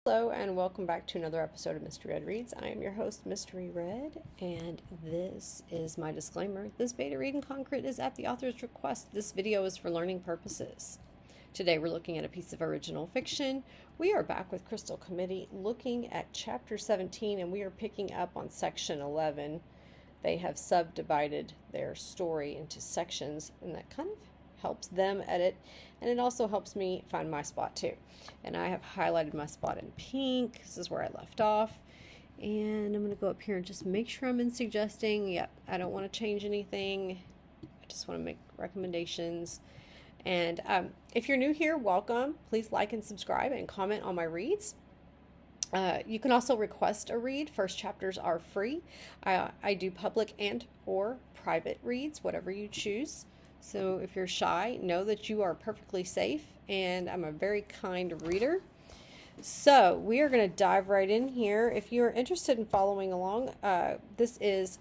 Hello, and welcome back to another episode of Mystery Red Reads. I am your host, Mystery Red, and this is my disclaimer. This beta read in concrete is at the author's request. This video is for learning purposes. Today we're looking at a piece of original fiction. We are back with Crystal Committee looking at chapter 17, and we are picking up on section 11. They have subdivided their story into sections, and that kind of helps them edit, and it also helps me find my spot too. And I have highlighted my spot in pink. This is where I left off, and I'm going to go up here and just make sure I'm in suggesting. Yep, I don't want to change anything. I just want to make recommendations. And if you're new here, welcome. Please like and subscribe and comment on my reads. You can also request a read. First chapters are free. I do public and or private reads, whatever you choose. So if you're shy, know that you are perfectly safe, and I'm a very kind reader. So we are going to dive right in here. If you're interested in following along, this is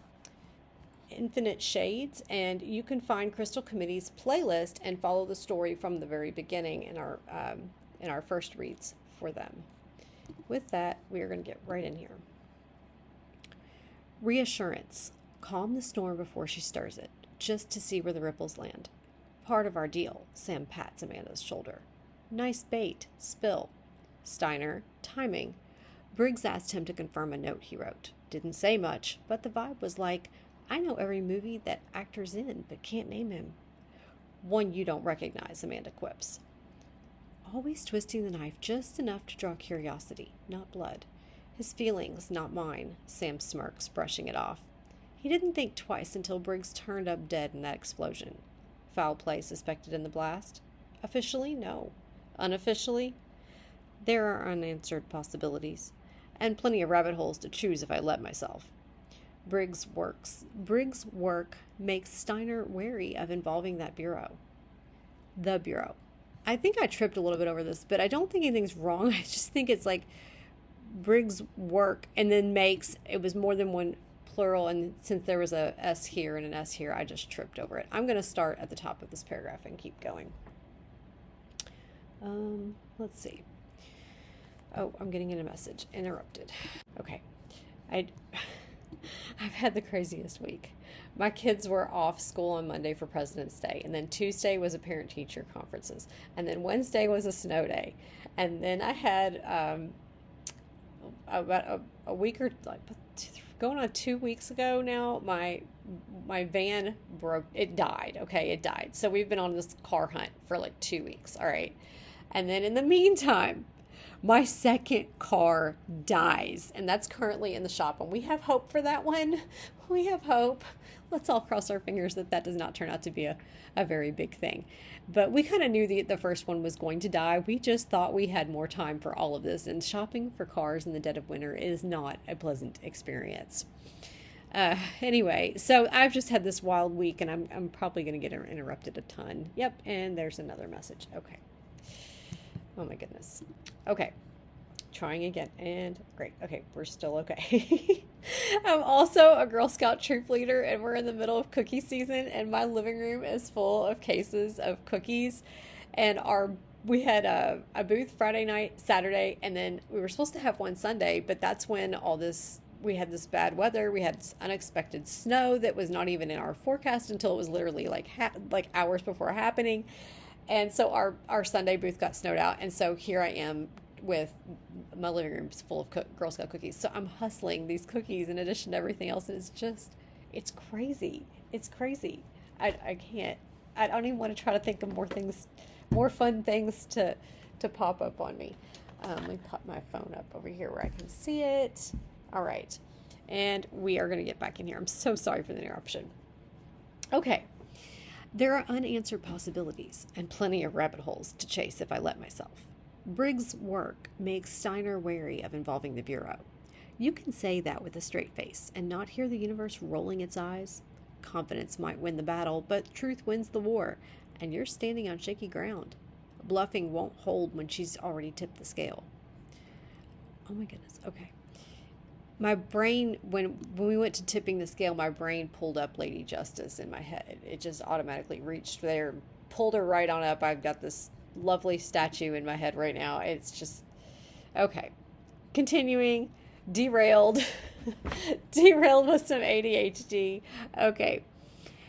Infinite Shades, and you can find Crystal Committee's playlist and follow the story from the very beginning in our first reads for them. With that, we are going to get right in here. Reassurance. Calm the storm before she stirs it, just to see where the ripples land. Part of our deal, Sam pats Amanda's shoulder. Nice bait, spill. Steiner, timing. Briggs asked him to confirm a note he wrote. Didn't say much, but the vibe was like, I know every movie that actor's in, but can't name him. One you don't recognize, Amanda quips. Always twisting the knife just enough to draw curiosity, not blood. His feelings, not mine, Sam smirks, brushing it off. He didn't think twice until Briggs turned up dead in that explosion. Foul play suspected in the blast? Officially, no. Unofficially? There are unanswered possibilities, and plenty of rabbit holes to choose if I let myself. Briggs' work makes Steiner wary of involving that bureau. The bureau. I think I tripped a little bit over this, but I don't think anything's wrong. I just think it's like Briggs' work, and then it was more than one plural, and since there was a S here and an S here, I just tripped over it. I'm going to start at the top of this paragraph and keep going. Let's see. Oh, I'm getting in a message. Interrupted. Okay. I've had the craziest week. My kids were off school on Monday for President's Day, and then Tuesday was a parent-teacher conferences, and then Wednesday was a snow day, and then I had about a week or like going on 2 weeks ago now, my van broke. It died. Okay, it died. So we've been on this car hunt for like 2 weeks. All right, and then in the meantime, my second car dies, and that's currently in the shop, and we have hope for that one. We have hope. Let's all cross our fingers that does not turn out to be a very big thing. But we kind of knew the first one was going to die. We just thought we had more time for all of this, and shopping for cars in the dead of winter is not a pleasant experience. Anyway, so I've just had this wild week, and I'm probably going to get interrupted a ton. Yep, and there's another message. Okay. Oh my goodness. Okay. Trying again, and great. Okay, we're still okay. I'm also a Girl Scout troop leader, and we're in the middle of cookie season, and my living room is full of cases of cookies. And we had a booth Friday night, Saturday, and then we were supposed to have one Sunday, but that's when we had this bad weather. We had this unexpected snow that was not even in our forecast until it was literally like hours before happening. And so our Sunday booth got snowed out, and so here I am with my living room full of Girl Scout cookies. So I'm hustling these cookies in addition to everything else. And it's crazy. It's crazy. I can't. I don't even want to try to think of more fun things to pop up on me. Let me pop my phone up over here where I can see it. All right. And we are going to get back in here. I'm so sorry for the interruption. Okay. There are unanswered possibilities and plenty of rabbit holes to chase if I let myself. Briggs' work makes Steiner wary of involving the Bureau. You can say that with a straight face and not hear the universe rolling its eyes. Confidence might win the battle, but truth wins the war, and you're standing on shaky ground. Bluffing won't hold when she's already tipped the scale. Oh my goodness, okay. My brain, when we went to tipping the scale, my brain pulled up Lady Justice in my head. It just automatically reached there, pulled her right on up. I've got this lovely statue in my head right now. It's just, okay. Continuing, derailed, derailed with some ADHD. Okay.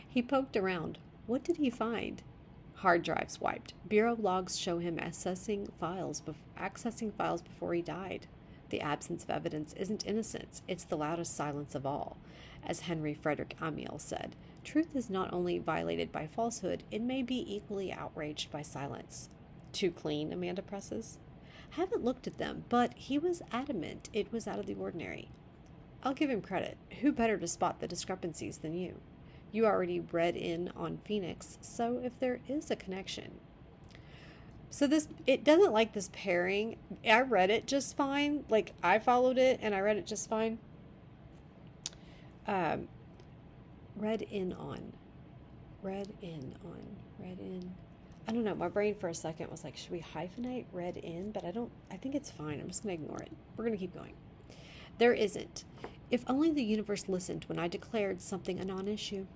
He poked around. What did he find? Hard drives wiped. Bureau logs show him accessing files before he died. The absence of evidence isn't innocence, it's the loudest silence of all. As Henry Frederick Amiel said, truth is not only violated by falsehood, it may be equally outraged by silence. Too clean, Amanda presses. Haven't looked at them, but he was adamant it was out of the ordinary. I'll give him credit. Who better to spot the discrepancies than you? You already read in on Phoenix, so if there is a connection. So it doesn't like this pairing. I read it just fine. Like, I followed it and I read it just fine. Read in. I don't know. My brain for a second was like, should we hyphenate read in? But I think it's fine. I'm just going to ignore it. We're going to keep going. There isn't. If only the universe listened when I declared something a non-issue.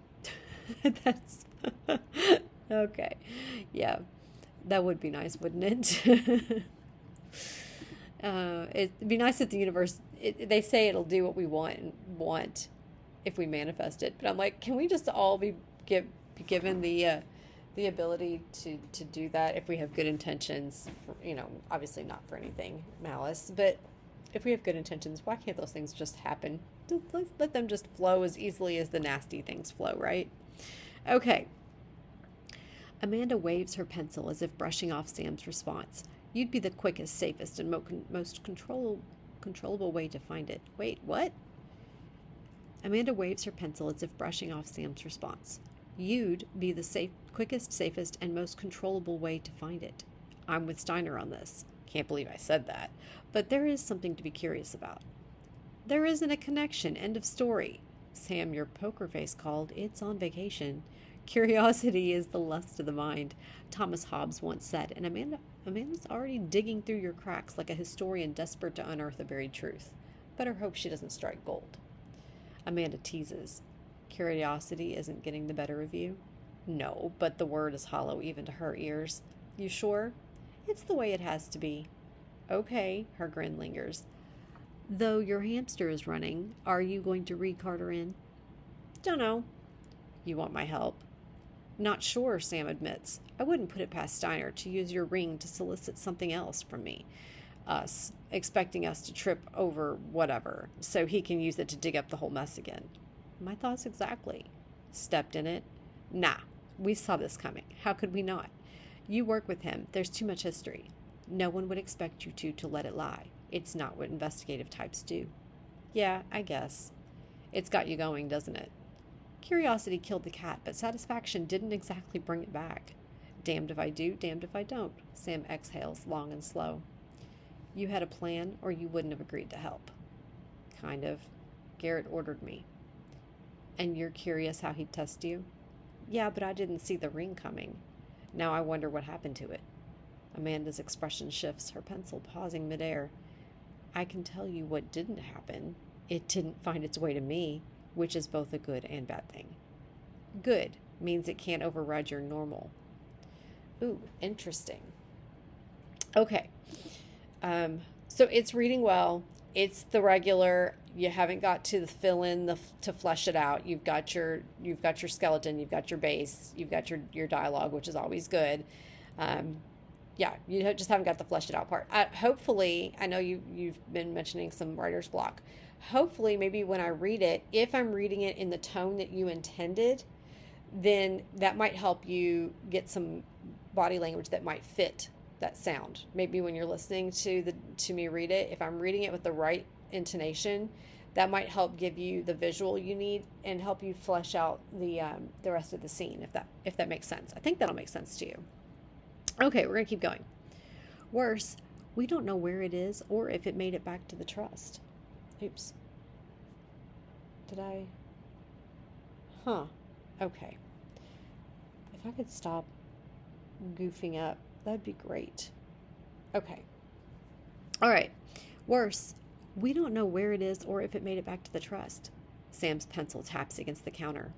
That's okay. Yeah, that would be nice, wouldn't it? It'd be nice if the universe. They say it'll do what we want if we manifest it. But I'm like, can we just all be given the ability to do that if we have good intentions? For, obviously not for anything malice, but if we have good intentions, why can't those things just happen? Let them just flow as easily as the nasty things flow, right? Okay. Amanda waves her pencil as if brushing off Sam's response. You'd be the quickest, safest, and most controllable way to find it. Wait, what? Amanda waves her pencil as if brushing off Sam's response. You'd be the quickest, safest, and most controllable way to find it. I'm with Steiner on this. Can't believe I said that. But there is something to be curious about. There isn't a connection. End of story. Sam, your poker face called. It's on vacation. Curiosity is the lust of the mind, Thomas Hobbes once said, and Amanda's already digging through your cracks like a historian desperate to unearth a buried truth. Better hope she doesn't strike gold. Amanda teases. Curiosity isn't getting the better of you? No, but the word is hollow even to her ears. You sure? It's the way it has to be. Okay, her grin lingers. Though your hamster is running, are you going to re-Carter in? Dunno. You want my help? Not sure, Sam admits. I wouldn't put it past Steiner to use your ring to solicit something else from me. Us, expecting us to trip over whatever, so he can use it to dig up the whole mess again. My thoughts exactly. Stepped in it? Nah, we saw this coming. How could we not? You work with him. There's too much history. No one would expect you to let it lie. It's not what investigative types do. Yeah, I guess. It's got you going, doesn't it? Curiosity killed the cat, but satisfaction didn't exactly bring it back. Damned if I do, damned if I don't. Sam exhales, long and slow. You had a plan, or you wouldn't have agreed to help. Kind of. Garrett ordered me. And you're curious how he'd test you? Yeah, but I didn't see the ring coming. Now I wonder what happened to it. Amanda's expression shifts, her pencil pausing midair. I can tell you what didn't happen. It didn't find its way to me, which is both a good and bad thing. Good means it can't override your normal. Ooh, interesting. Okay. So it's reading well. It's the regular. You haven't got to fill in to flesh it out. You've got your skeleton. You've got your base. You've got your dialogue, which is always good. Yeah, you just haven't got the flesh it out part. Hopefully, I know you've been mentioning some writer's block. Hopefully, maybe when I read it, if I'm reading it in the tone that you intended, then that might help you get some body language that might fit that sound. Maybe when you're listening to me read it, if I'm reading it with the right intonation, that might help give you the visual you need and help you flesh out the rest of the scene, if that makes sense. I think that'll make sense to you. Okay, we're gonna keep going. Worse, we don't know where it is or if it made it back to the trust. Oops. Did I? Huh. Okay. If I could stop goofing up, that'd be great. Okay. All right. Worse, we don't know where it is or if it made it back to the trust. Sam's pencil taps against the counter.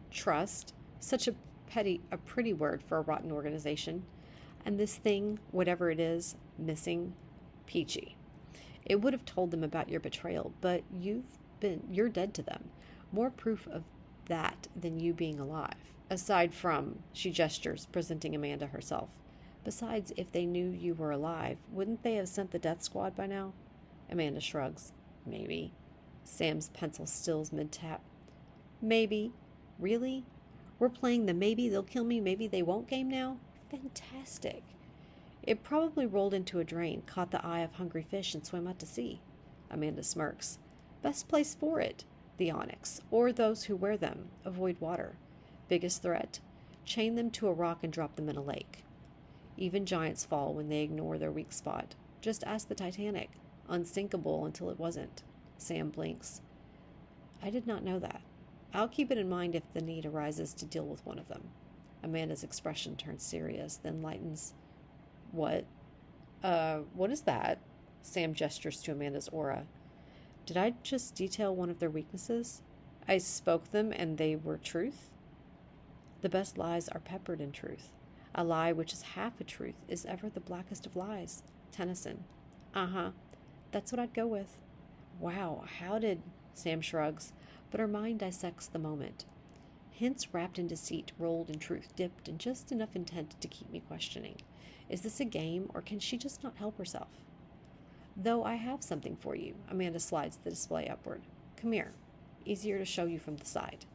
Trust? Such a pretty word for a rotten organization. And this thing, whatever it is, missing, peachy. It would have told them about your betrayal, but you're dead to them. More proof of that than you being alive. Aside from, she gestures, presenting Amanda herself. Besides, if they knew you were alive, wouldn't they have sent the death squad by now? Amanda shrugs. Maybe. Sam's pencil stills mid-tap. Maybe. Really? We're playing the maybe they'll kill me, maybe they won't game now? Fantastic. It probably rolled into a drain, caught the eye of hungry fish, and swam out to sea. Amanda smirks. Best place for it. The onyx, or those who wear them, avoid water. Biggest threat? Chain them to a rock and drop them in a lake. Even giants fall when they ignore their weak spot. Just ask the Titanic. Unsinkable until it wasn't. Sam blinks. I did not know that. I'll keep it in mind if the need arises to deal with one of them. Amanda's expression turns serious, then lightens. What? What is that? Sam gestures to Amanda's aura. Did I just detail one of their weaknesses? I spoke them and they were truth? The best lies are peppered in truth. A lie which is half a truth is ever the blackest of lies. Tennyson. Uh-huh. That's what I'd go with. Wow, how did... Sam shrugs, but her mind dissects the moment. Hints wrapped in deceit, rolled in truth, dipped in just enough intent to keep me questioning. Is this a game, or can she just not help herself? Though I have something for you. Amanda slides the display upward. Come here. Easier to show you from the side.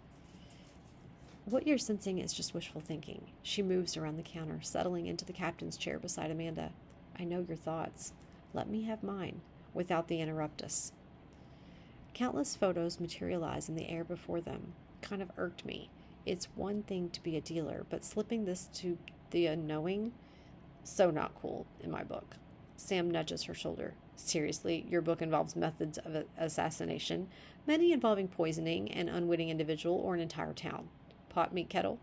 What you're sensing is just wishful thinking. She moves around the counter, settling into the captain's chair beside Amanda. I know your thoughts. Let me have mine, without the interruptus. Countless photos materialize in the air before them. Kind of irked me. It's one thing to be a dealer, but slipping this to the unknowing? So not cool, in my book. Sam nudges her shoulder. Seriously, your book involves methods of assassination, many involving poisoning an unwitting individual or an entire town. Pot meat kettle?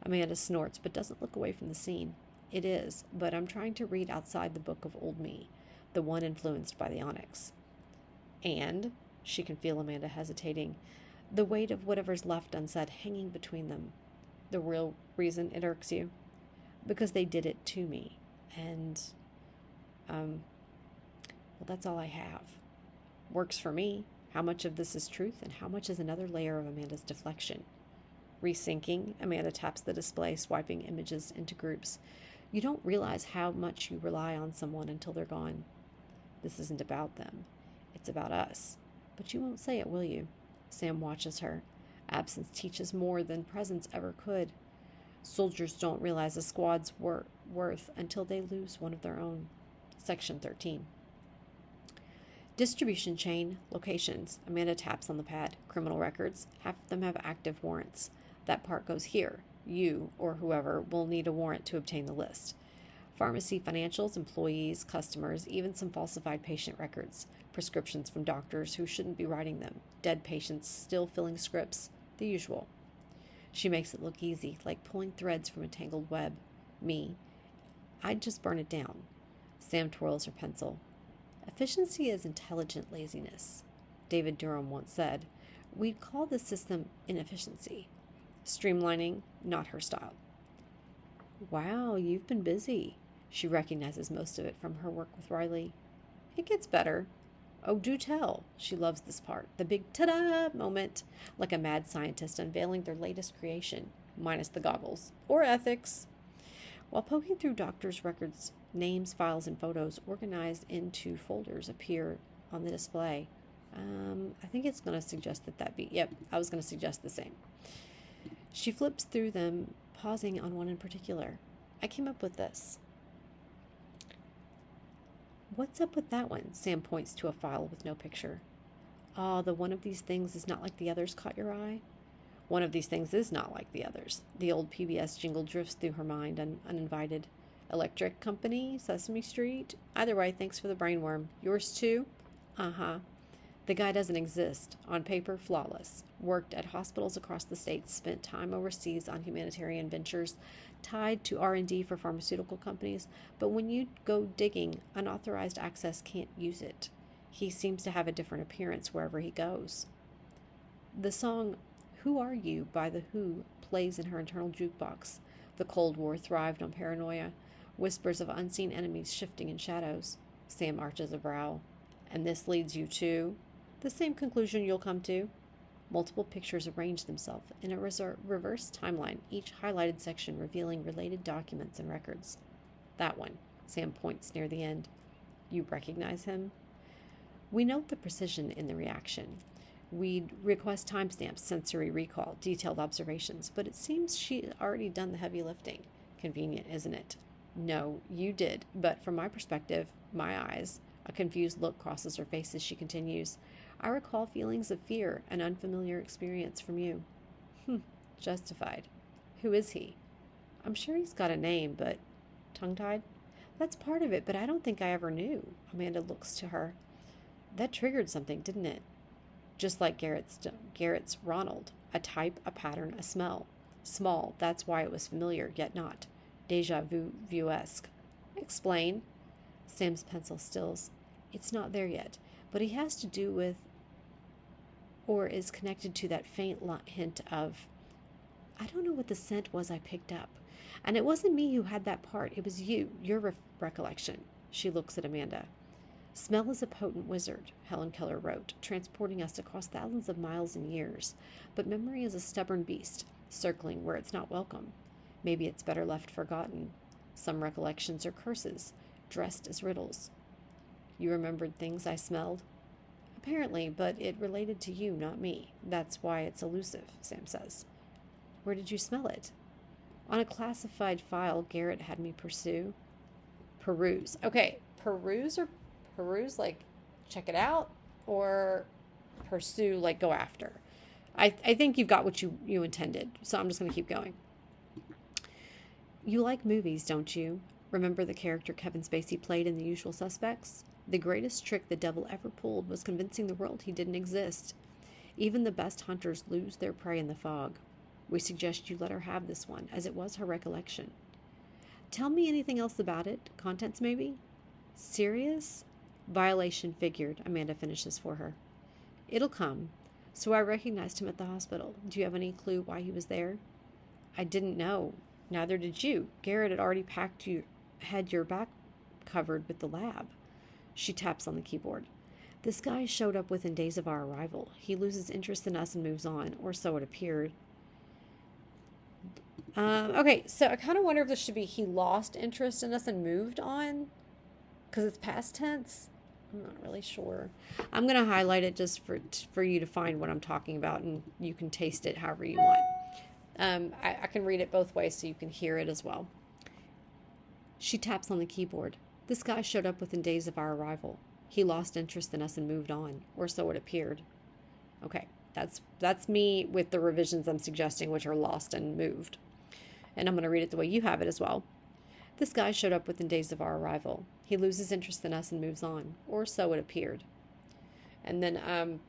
Amanda snorts, but doesn't look away from the scene. It is, but I'm trying to read outside the book of old me, the one influenced by the onyx. And, she can feel Amanda hesitating, the weight of whatever's left unsaid hanging between them. The real reason it irks you? Because they did it to me. And, well, that's all I have. Works for me. How much of this is truth and how much is another layer of Amanda's deflection? Resyncing, Amanda taps the display, swiping images into groups. You don't realize how much you rely on someone until they're gone. This isn't about them. It's about us. But you won't say it, will you? Sam watches her. Absence teaches more than presence ever could. Soldiers don't realize a squad's worth until they lose one of their own. Section 13. Distribution chain, locations. Amanda taps on the pad. Criminal records. Half of them have active warrants. That part goes here. You, or whoever, will need a warrant to obtain the list. Pharmacy financials, employees, customers, even some falsified patient records. Prescriptions from doctors who shouldn't be writing them. Dead patients still filling scripts. The usual. She makes it look easy, like pulling threads from a tangled web. Me. I'd just burn it down. Sam twirls her pencil. Efficiency is intelligent laziness. David Durham once said, we'd call this system inefficiency. Streamlining, not her style. Wow, you've been busy. She recognizes most of it from her work with Riley. It gets better. Oh, do tell. She loves this part. The big ta-da moment, like a mad scientist unveiling their latest creation, minus the goggles. Or ethics. While poking through doctors' records, names, files, and photos organized into folders appear on the display. I think it's going to suggest that be... Yep, I was going to suggest the same. She flips through them, pausing on one in particular. I came up with this. What's up with that one? Sam points to a file with no picture. Ah, the one of these things is not like the others caught your eye? One of these things is not like the others. The old PBS jingle drifts through her mind, uninvited. Electric Company, Sesame Street. Either way, thanks for the brainworm. Yours too? Uh-huh. The guy doesn't exist. On paper, flawless. Worked at hospitals across the states, spent time overseas on humanitarian ventures tied to R&D for pharmaceutical companies, but when you go digging, unauthorized access can't use it. He seems to have a different appearance wherever he goes. The song Who Are You by The Who plays in her internal jukebox. The Cold War thrived on paranoia. Whispers of unseen enemies shifting in shadows. Sam arches a brow. And this leads you to the same conclusion you'll come to. Multiple pictures arrange themselves in a reverse timeline, each highlighted section revealing related documents and records. That one. Sam points near the end. You recognize him? We note the precision in the reaction. We'd request timestamps, sensory recall, detailed observations, but it seems she'd already done the heavy lifting. Convenient, isn't it? No, you did, but from my perspective, my eyes, a confused look crosses her face as she continues. I recall feelings of fear and unfamiliar experience from you. Justified. Who is he? I'm sure he's got a name, but... Tongue-tied? That's part of it, but I don't think I ever knew. Amanda looks to her. That triggered something, didn't it? Just like Garrett's Ronald. A type, a pattern, a smell. Small, that's why it was familiar, yet not. Deja vu-esque. Explain. Sam's pencil stills. It's not there yet, but he has to do with, or is connected to that faint hint of, I don't know what the scent was I picked up. And it wasn't me who had that part. It was you, your recollection. She looks at Amanda. Smell is a potent wizard, Helen Keller wrote, transporting us across thousands of miles and years. But memory is a stubborn beast, circling where it's not welcome. Maybe it's better left forgotten. Some recollections are curses, dressed as riddles. You remembered things I smelled? Apparently, but it related to you, not me. That's why it's elusive, Sam says. Where did you smell it? On a classified file Garrett had me peruse. Okay, peruse, like check it out, or pursue, like go after. I think you've got what you intended, so I'm just going to keep going. You like movies, don't you? Remember the character Kevin Spacey played in The Usual Suspects? The greatest trick the devil ever pulled was convincing the world he didn't exist. Even the best hunters lose their prey in the fog. We suggest you let her have this one, as it was her recollection. Tell me anything else about it? Contents, maybe? Serious? Violation figured, Amanda finishes for her. It'll come. So I recognized him at the hospital. Do you have any clue why he was there? I didn't know. Neither did you. Garrett had already had your back covered with the lab. She taps on the keyboard. This guy showed up within days of our arrival. He loses interest in us and moves on, or so it appeared. Okay, so I kind of wonder if this should be he lost interest in us and moved on, because it's past tense. I'm not really sure. I'm going to highlight it just for you to find what I'm talking about, and you can taste it however you want. I can read it both ways so you can hear it as well. She taps on the keyboard. This guy showed up within days of our arrival. He lost interest in us and moved on, or so it appeared. Okay, that's me with the revisions I'm suggesting, which are lost and moved. And I'm going to read it the way you have it as well. This guy showed up within days of our arrival. He loses interest in us and moves on, or so it appeared. And then I'm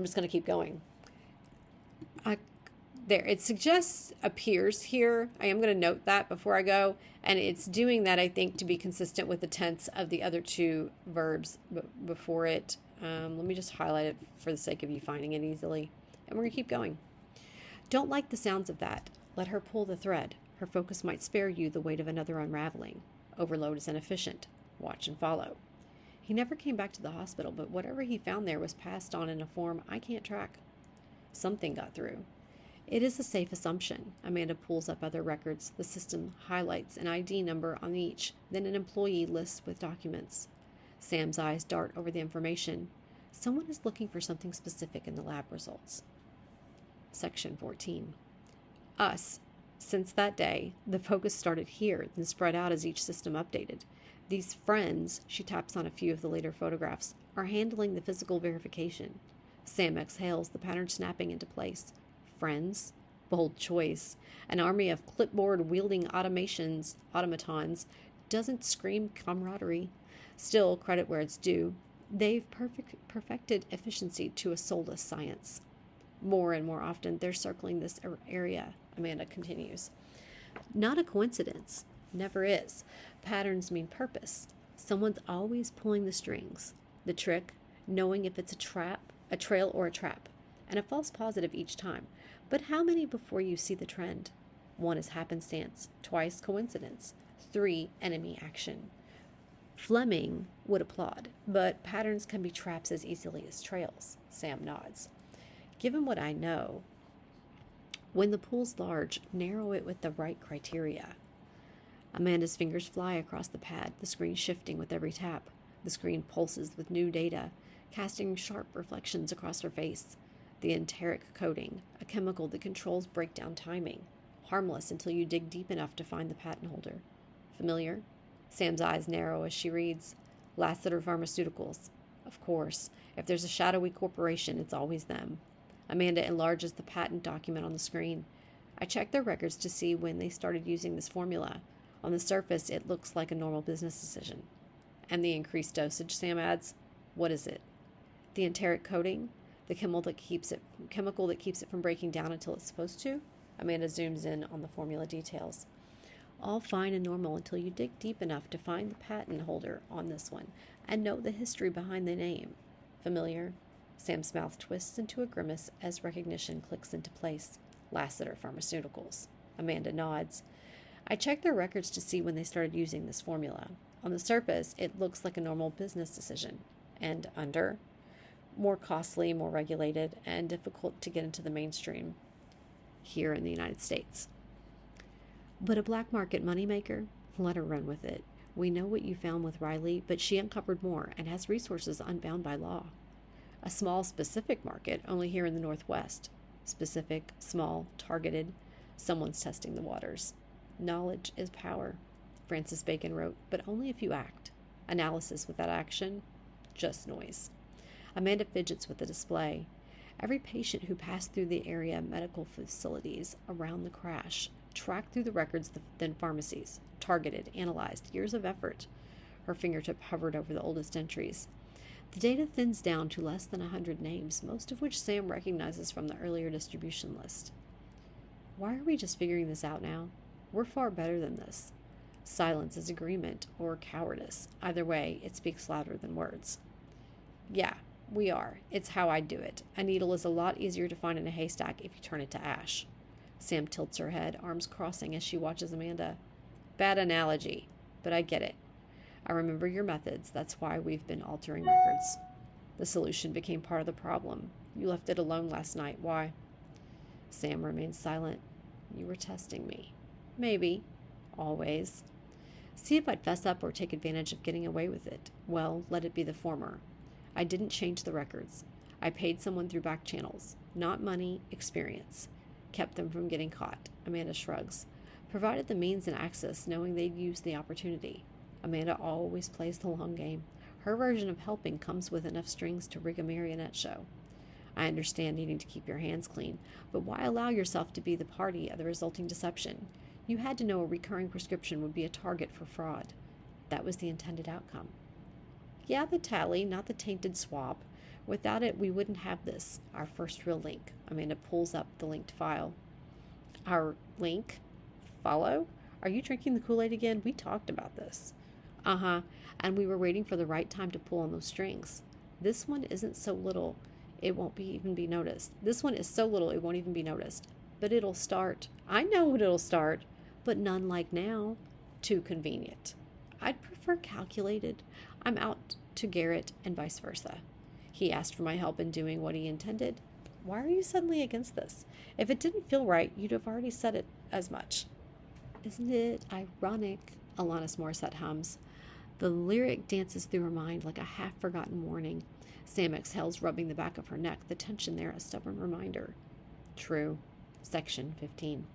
just going to keep going. There, it suggests appears here. I am going to note that before I go. And it's doing that, I think, to be consistent with the tense of the other two verbs before it. Let me just highlight it for the sake of you finding it easily. And we're going to keep going. Don't like the sounds of that. Let her pull the thread. Her focus might spare you the weight of another unraveling. Overload is inefficient. Watch and follow. He never came back to the hospital, but whatever he found there was passed on in a form I can't track. Something got through. It is a safe assumption. Amanda pulls up other records. The system highlights an ID number on each, then an employee list with documents. Sam's eyes dart over the information. Someone is looking for something specific in the lab results. Section 14. Us. Since that day, the focus started here, then spread out as each system updated. These friends, she taps on a few of the later photographs, are handling the physical verification. Sam exhales, the pattern snapping into place. Friends? Bold choice. An army of clipboard-wielding automatons doesn't scream camaraderie. Still, credit where it's due. They've perfected efficiency to a soulless science. More and more often, they're circling this area, Amanda continues. Not a coincidence. Never is. Patterns mean purpose. Someone's always pulling the strings. The trick, knowing if it's a trail or a trap, and a false positive each time. But how many before you see the trend? 1 is happenstance, 2 coincidence, 3 enemy action, Fleming would applaud, but patterns can be traps as easily as trails. Sam nods. Given what I know, when the pool's large, narrow it with the right criteria. Amanda's fingers fly across the pad, the screen shifting with every tap. The screen pulses with new data, casting sharp reflections across her face. The enteric coating, a chemical that controls breakdown timing. Harmless until you dig deep enough to find the patent holder. Familiar? Sam's eyes narrow as she reads. Lassiter Pharmaceuticals. Of course, if there's a shadowy corporation, it's always them. Amanda enlarges the patent document on the screen. I checked their records to see when they started using this formula. On the surface, it looks like a normal business decision. And the increased dosage, Sam adds. What is it? The enteric coating? The chemical that keeps it from breaking down until it's supposed to? Amanda zooms in on the formula details. All fine and normal until you dig deep enough to find the patent holder on this one and know the history behind the name. Familiar? Sam's mouth twists into a grimace as recognition clicks into place. Lassiter Pharmaceuticals. Amanda nods. I checked their records to see when they started using this formula. On the surface, it looks like a normal business decision. And under? More costly, more regulated, and difficult to get into the mainstream here in the United States. But a black market moneymaker? Let her run with it. We know what you found with Riley, but she uncovered more and has resources unbound by law. A small, specific market, only here in the Northwest. Specific, small, targeted. Someone's testing the waters. Knowledge is power, Francis Bacon wrote, but only if you act. Analysis without action, just noise. Amanda fidgets with the display. Every patient who passed through the area medical facilities around the crash, tracked through the records, then pharmacies, targeted, analyzed, years of effort. Her fingertip hovered over the oldest entries. The data thins down to less than 100 names, most of which Sam recognizes from the earlier distribution list. Why are we just figuring this out now? We're far better than this. Silence is agreement or cowardice. Either way, it speaks louder than words. Yeah, we are. It's how I do it. A needle is a lot easier to find in a haystack if you turn it to ash. Sam tilts her head, arms crossing as she watches Amanda. Bad analogy, but I get it. I remember your methods. That's why we've been altering records. The solution became part of the problem. You left it alone last night. Why? Sam remained silent. You were testing me. Maybe. Always. See if I'd fess up or take advantage of getting away with it. Well, let it be the former. I didn't change the records. I paid someone through back channels. Not money, experience. Kept them from getting caught. Amanda shrugs. Provided the means and access, knowing they'd use the opportunity. Amanda always plays the long game. Her version of helping comes with enough strings to rig a marionette show. I understand needing to keep your hands clean, but why allow yourself to be the party of the resulting deception? You had to know a recurring prescription would be a target for fraud. That was the intended outcome. Yeah, the tally, not the tainted swab. Without it, we wouldn't have this, our first real link. Amanda pulls up the linked file. Our link? Follow? Are you drinking the Kool-Aid again? We talked about this. Uh-huh, and we were waiting for the right time to pull on those strings. This one isn't so little, it won't even be noticed. This one is so little, it won't even be noticed. But it'll start. I know what it'll start, but none like now. Too convenient. I'd prefer calculated. I'm out to Garrett and vice versa. He asked for my help in doing what he intended. Why are you suddenly against this? If it didn't feel right, you'd have already said it as much. Isn't it ironic? Alanis Morissette hums. The lyric dances through her mind like a half-forgotten warning. Sam exhales, rubbing the back of her neck, the tension there a stubborn reminder. True. Section 15.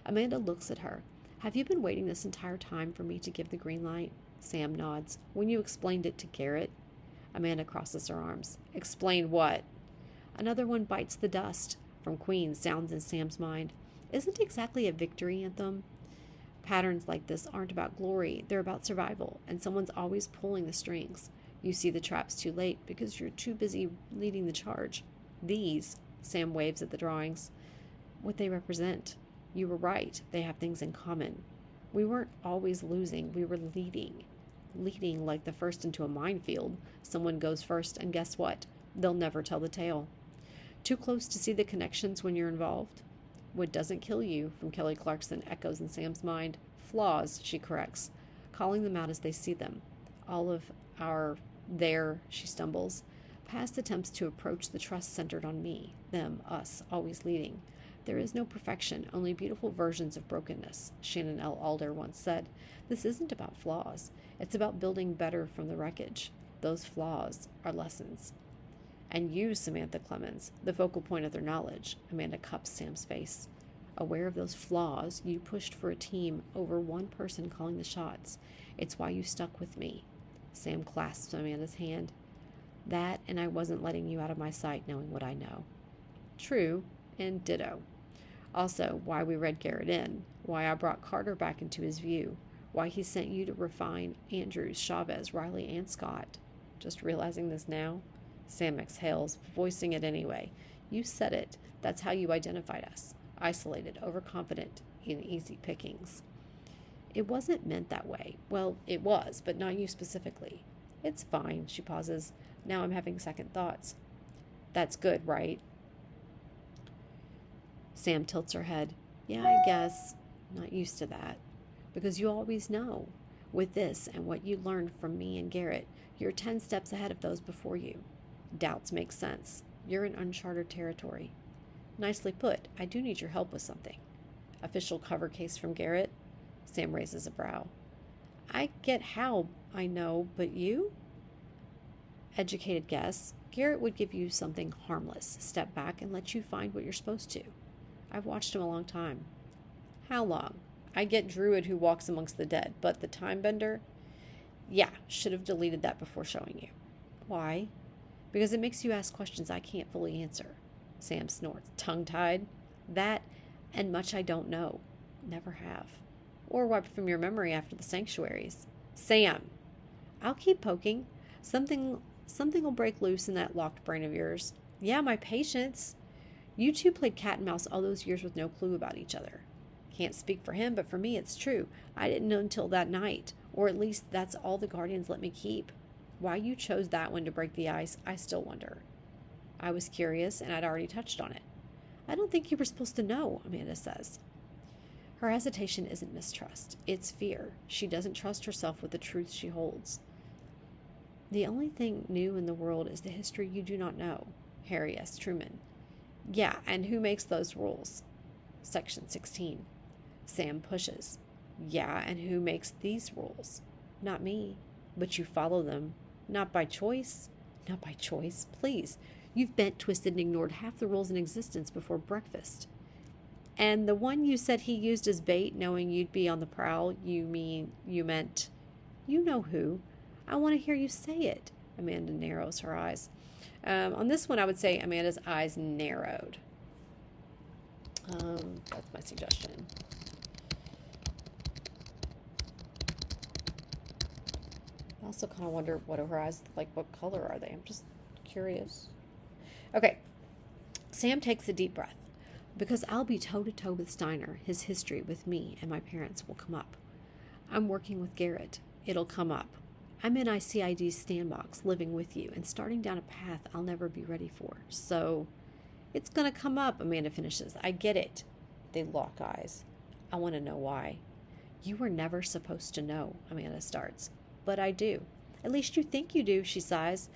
Amanda looks at her. Have you been waiting this entire time for me to give the green light? Sam nods. When you explained it to Garrett? Amanda crosses her arms. Explain what? Another one bites the dust. From Queen sounds in Sam's mind. Isn't exactly a victory anthem? Patterns like this aren't about glory. They're about survival, and someone's always pulling the strings. You see the traps too late because you're too busy leading the charge. These, Sam waves at the drawings, what they represent. You were right. They have things in common. We weren't always losing. We were leading. Leading like the first into a minefield. Someone goes first, and guess what? They'll never tell the tale. Too close to see the connections when you're involved? What doesn't kill you, from Kelly Clarkson, echoes in Sam's mind. Flaws, she corrects, calling them out as they see them. all of she stumbles, past attempts to approach the trust centered on me, them, us, always leading. There is no perfection, only beautiful versions of brokenness. Shannon L. Alder once said, "This isn't about flaws. It's about building better from the wreckage. Those flaws are lessons." And you, Samantha Clemens, the focal point of their knowledge. Amanda cups Sam's face. Aware of those flaws, you pushed for a team over one person calling the shots. It's why you stuck with me. Sam clasps Amanda's hand. That, and I wasn't letting you out of my sight knowing what I know. True, and ditto. Also, why we read Garrett in, why I brought Carter back into his view, why he sent you to refine Andrews, Chavez, Riley, and Scott. Just realizing this now? Sam exhales, voicing it anyway. You said it. That's how you identified us. Isolated, overconfident, in easy pickings. It wasn't meant that way. Well, it was, but not you specifically. It's fine, she pauses. Now I'm having second thoughts. That's good, right? Sam tilts her head. Yeah, I guess. Not used to that. Because you always know. With this and what you learned from me and Garrett, you're 10 steps ahead of those before you. Doubts make sense. You're in uncharted territory. Nicely put. I do need your help with something. Official cover case from Garrett? Sam raises a brow. I get how, I know, but you? Educated guess. Garrett would give you something harmless, step back and let you find what you're supposed to. I've watched him a long time. How long? I get Druid who walks amongst the dead, but the time bender? Yeah, should have deleted that before showing you. Why? Because it makes you ask questions I can't fully answer. Sam snorts, tongue-tied. That, and much I don't know. Never have. Or wiped from your memory after the sanctuaries. Sam! I'll keep poking. Something will break loose in that locked brain of yours. Yeah, my patience. You two played cat and mouse all those years with no clue about each other. Can't speak for him, but for me it's true. I didn't know until that night, or at least that's all the Guardians let me keep. Why you chose that one to break the ice, I still wonder. I was curious, and I'd already touched on it. I don't think you were supposed to know, Amanda says. Her hesitation isn't mistrust. It's fear. She doesn't trust herself with the truth she holds. The only thing new in the world is the history you do not know. Harry S. Truman. Yeah, and who makes those rules? Section 16. Sam pushes. Yeah, and who makes these rules? Not me. But you follow them. Not by choice. Not by choice. Please. You've bent, twisted, and ignored half the rules in existence before breakfast. And the one you said he used as bait, knowing you'd be on the prowl, you meant, you know who. I want to hear you say it. Amanda narrows her eyes. On this one, I would say Amanda's eyes narrowed. That's my suggestion. I also kind of wonder what are her eyes like. What color are they? I'm just curious. Okay. Sam takes a deep breath. Because I'll be toe-to-toe with Steiner, his history with me and my parents will come up. I'm working with Garrett. It'll come up. I'm in ICID's standbox, living with you, and starting down a path I'll never be ready for. So, it's gonna come up, Amanda finishes. I get it. They lock eyes. I want to know why. You were never supposed to know, Amanda starts. But I do. At least you think you do, she sighs.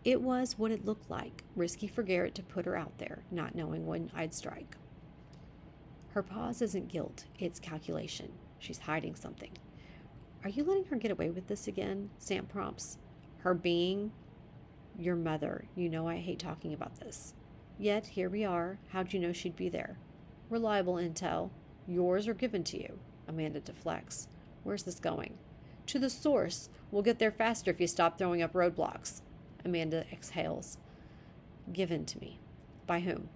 It was what it looked like, risky for Garrett to put her out there, not knowing when I'd strike. Her pause isn't guilt, it's calculation. She's hiding something. Are you letting her get away with this again? Sam prompts. Her being your mother. You know I hate talking about this. Yet, here we are. How'd you know she'd be there? Reliable intel. Yours or given to you? Amanda deflects. Where's this going? To the source. We'll get there faster if you stop throwing up roadblocks. Amanda exhales. Given to me. By whom?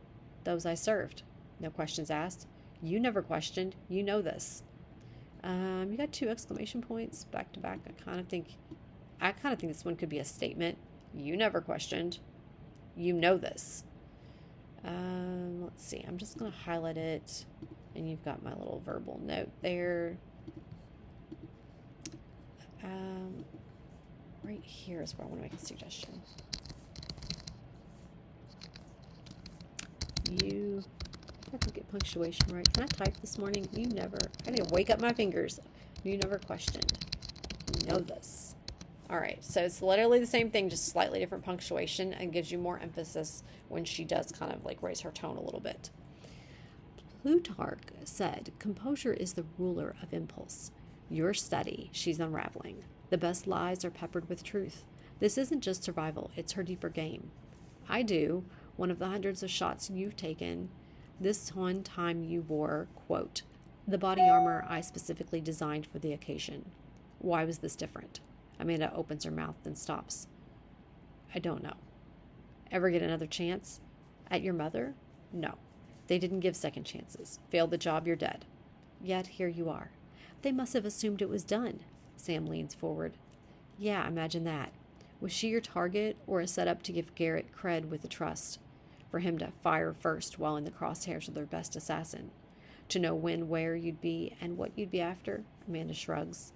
Those I served. No questions asked. You never questioned. You know this. You got 2 exclamation points back to back. I kind of think this one could be a statement. You never questioned. You know this. Let's see. I'm just going to highlight it. And you've got my little verbal note there. Right here is where I want to make a suggestion. If I can get punctuation right. Can I type this morning? I need to wake up my fingers. You never questioned. You know this. All right, so it's literally the same thing, just slightly different punctuation, and gives you more emphasis when she does kind of like raise her tone a little bit. Plutarch said, composure is the ruler of impulse. Your study, she's unraveling. The best lies are peppered with truth. This isn't just survival, it's her deeper game. I do, one of the hundreds of shots you've taken, this one time you wore, quote, the body armor I specifically designed for the occasion. Why was this different? Amanda opens her mouth, then stops. I don't know. Ever get another chance? At your mother? No. They didn't give second chances. Failed the job, you're dead. Yet here you are. They must have assumed it was done. Sam leans forward. Yeah, imagine that. Was she your target or a setup to give Garrett cred with the trust? For him to fire first while in the crosshairs of their best assassin? To know when, where you'd be, and what you'd be after? Amanda shrugs.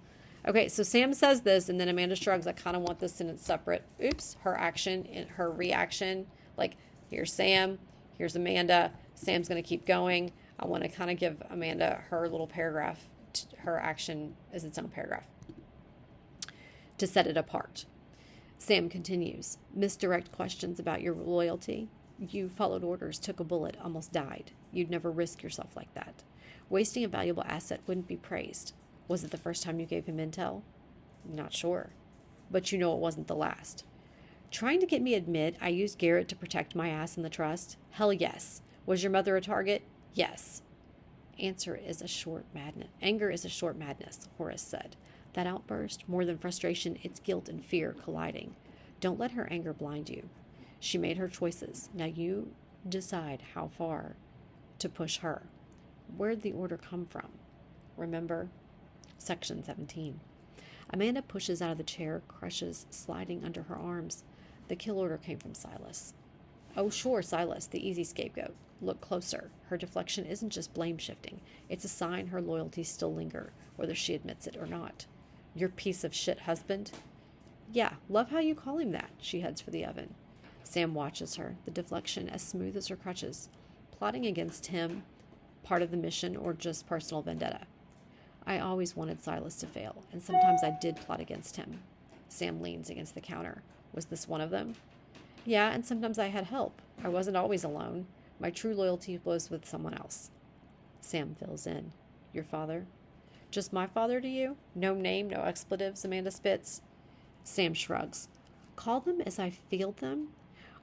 Okay, so Sam says this, and then Amanda shrugs. I kind of want this sentence separate. Oops, her action and her reaction. Like, here's Sam, here's Amanda. Sam's going to keep going. I want to kind of give Amanda her little paragraph. Her action is its own paragraph to set it apart. Sam continues. Misdirect questions about your loyalty. You followed orders, took a bullet, almost died. You'd never risk yourself like that. Wasting a valuable asset wouldn't be praised. Was it the first time you gave him intel? Not sure. But you know it wasn't the last. Trying to get me admit I used Garrett to protect my ass in the trust? Hell yes. Was your mother a target? Yes. Anger is a short madness, Horace said. That outburst, more than frustration, it's guilt and fear colliding. Don't let her anger blind you. She made her choices. Now you decide how far to push her. Where'd the order come from? Remember? Section 17. Amanda pushes out of the chair, crushes sliding under her arms. The kill order came from Silas. Oh, sure, Silas, the easy scapegoat. Look closer. Her deflection isn't just blame shifting. It's a sign her loyalties still linger, whether she admits it or not. Your piece of shit husband? Yeah, love how you call him that. She heads for the oven. Sam watches her, the deflection as smooth as her crutches. Plotting against him, part of the mission, or just personal vendetta? I always wanted Silas to fail, and sometimes I did plot against him. Sam leans against the counter. Was this one of them? Yeah, and sometimes I had help. I wasn't always alone. My true loyalty was with someone else. Sam fills in. Your father? Just my father to you? No name, no expletives, Amanda spits. Sam shrugs. Call them as I feel them?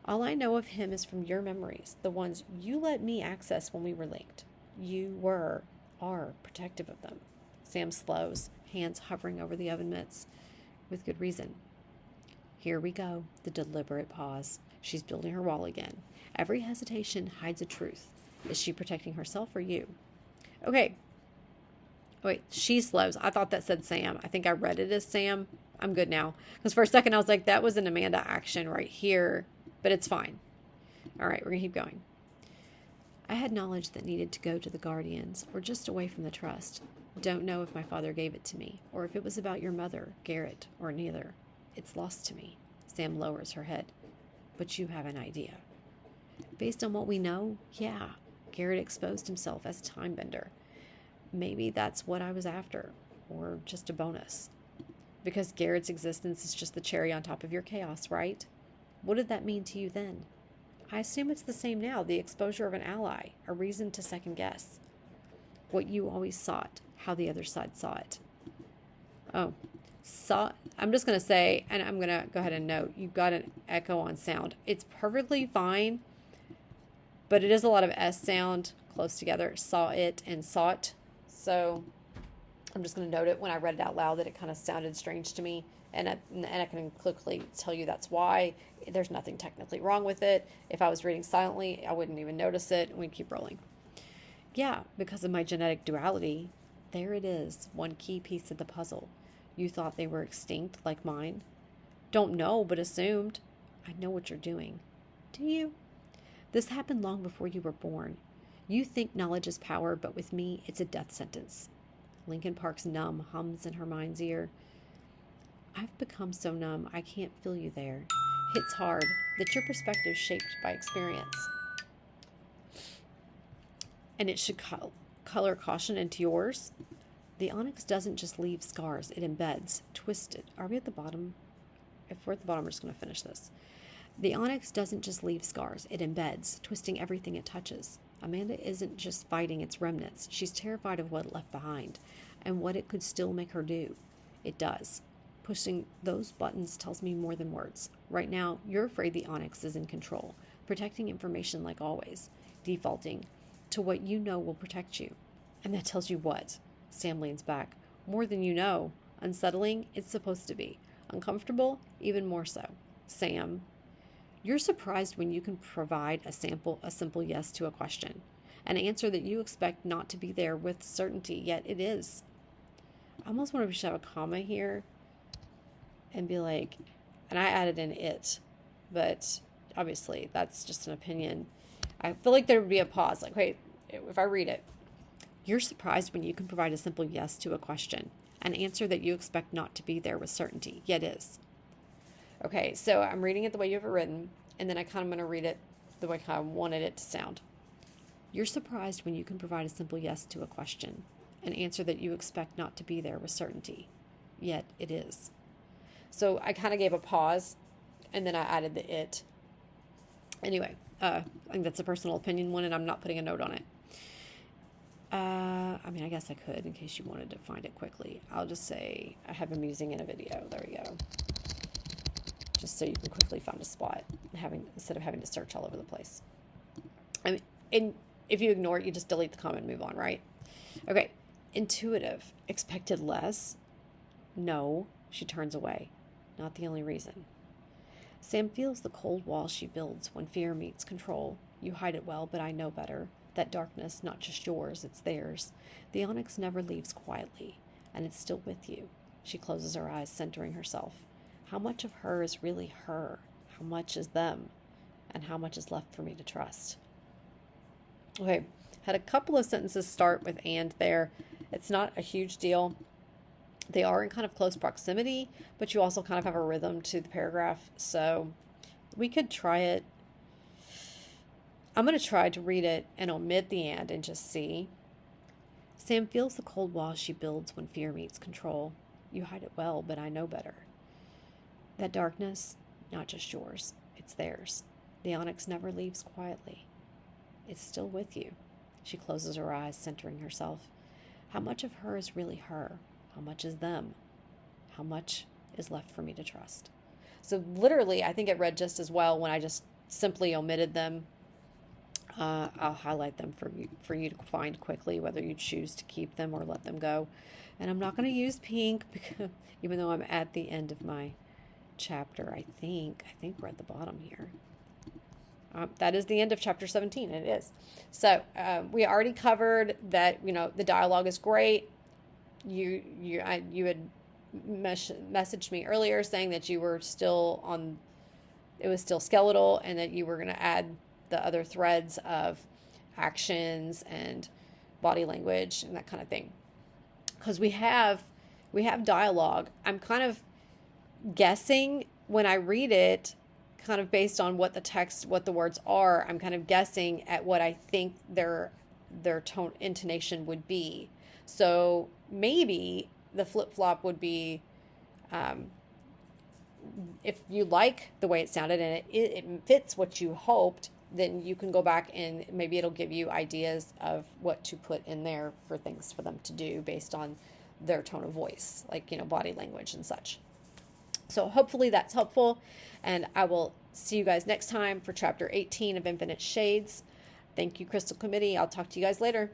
All I know of him is from your memories, the ones you let me access when we were linked. You are protective of them. Sam slows, hands hovering over the oven mitts, with good reason. Here we go, the deliberate pause. She's building her wall again. Every hesitation hides a truth. Is she protecting herself or you? Okay. Wait, she slows. I thought that said Sam. I think I read it as Sam. I'm good now. Because for a second I was like, that was an Amanda action right here. But it's fine. All right, we're going to keep going. I had knowledge that needed to go to the Guardians, or just away from the trust. Don't know if my father gave it to me, or if it was about your mother, Garrett, or neither. It's lost to me. Sam lowers her head. But you have an idea. Based on what we know, yeah, Garrett exposed himself as a time bender. Maybe that's what I was after, or just a bonus. Because Garrett's existence is just the cherry on top of your chaos, right? What did that mean to you then? I assume it's the same now, the exposure of an ally, a reason to second guess. What you always sought, how the other side saw it. I'm just going to say, and I'm going to go ahead and note, you've got an echo on sound. It's perfectly fine, but it is a lot of S sound close together. Saw it and sought. So I'm just going to note it when I read it out loud that it kind of sounded strange to me. And I can quickly tell you that's why. There's nothing technically wrong with it. If I was reading silently, I wouldn't even notice it, and we'd keep rolling. Yeah, because of my genetic duality, there it is, one key piece of the puzzle. You thought they were extinct like mine? Don't know, but assumed. I know what you're doing. Do you? This happened long before you were born. You think knowledge is power, but with me, it's a death sentence. Lincoln Park's numb hums in her mind's ear. I've become so numb, I can't feel you there. Hits hard. That's your perspective shaped by experience. And it should color caution into yours. The onyx doesn't just leave scars, it embeds, twisted. Are we at the bottom? if we're at the bottom, I'm just going to finish this. The onyx doesn't just leave scars, it embeds, twisting everything it touches. Amanda isn't just fighting its remnants. She's terrified of what it left behind and what it could still make her do. It does. Pushing those buttons tells me more than words. Right now, you're afraid the onyx is in control, protecting information like always, defaulting to what you know will protect you. And that tells you what? Sam leans back. More than you know. Unsettling, it's supposed to be. Uncomfortable, even more so. Sam, you're surprised when you can provide a simple yes to a question, an answer that you expect not to be there with certainty, yet it is. I almost want to have a comma here and be like, and I added in it, but obviously that's just an opinion. I feel like there would be a pause, like, wait, if I read it. You're surprised when you can provide a simple yes to a question, an answer that you expect not to be there with certainty, yet is. Okay, so I'm reading it the way you have it written, and then I kind of going to read it the way I kind of wanted it to sound. You're surprised when you can provide a simple yes to a question, an answer that you expect not to be there with certainty, yet it is. So I kind of gave a pause, and then I added the it. Anyway, I think that's a personal opinion one, and I'm not putting a note on it. I mean, I guess I could in case you wanted to find it quickly. I'll just say I have him using in a video. There we go. Just so you can quickly find a spot, instead of having to search all over the place. I mean, and if you ignore it, you just delete the comment and move on, right? Okay. Intuitive. Expected less? No. She turns away. Not the only reason. Sam feels the cold wall she builds when fear meets control. You hide it well, but I know better. That darkness, not just yours, it's theirs. The onyx never leaves quietly, and it's still with you. She closes her eyes, centering herself. How much of her is really her? How much is them? And how much is left for me to trust? Okay, had a couple of sentences start with and there. It's not a huge deal. They are in kind of close proximity, but you also kind of have a rhythm to the paragraph. So we could try it. I'm going to try to read it and omit the and just see. Sam feels the cold wall she builds when fear meets control. You hide it well, but I know better. That darkness, not just yours, it's theirs. The onyx never leaves quietly. It's still with you. She closes her eyes, centering herself. How much of her is really her? How much is them? How much is left for me to trust? So literally, I think it read just as well when I just simply omitted them. I'll highlight them for you to find quickly, whether you choose to keep them or let them go. And I'm not going to use pink, because, even though I'm at the end of my chapter, I think we're at the bottom here. That is the end of chapter 17. It is. So we already covered that. The dialogue is great. You had messaged me earlier saying that you were still on. It was still skeletal, and that you were going to add the other threads of actions and body language and that kind of thing, because we have dialogue. I'm kind of guessing when I read it, kind of based on what the words are. I'm kind of guessing at what I think their tone intonation would be. So maybe the flip-flop would be, if you like the way it sounded and it fits what you hoped, then you can go back and maybe it'll give you ideas of what to put in there for things for them to do based on their tone of voice, like, body language and such. So hopefully that's helpful, and I will see you guys next time for chapter 18 of Infinite Shades. Thank you, Crystal Committee. I'll talk to you guys later.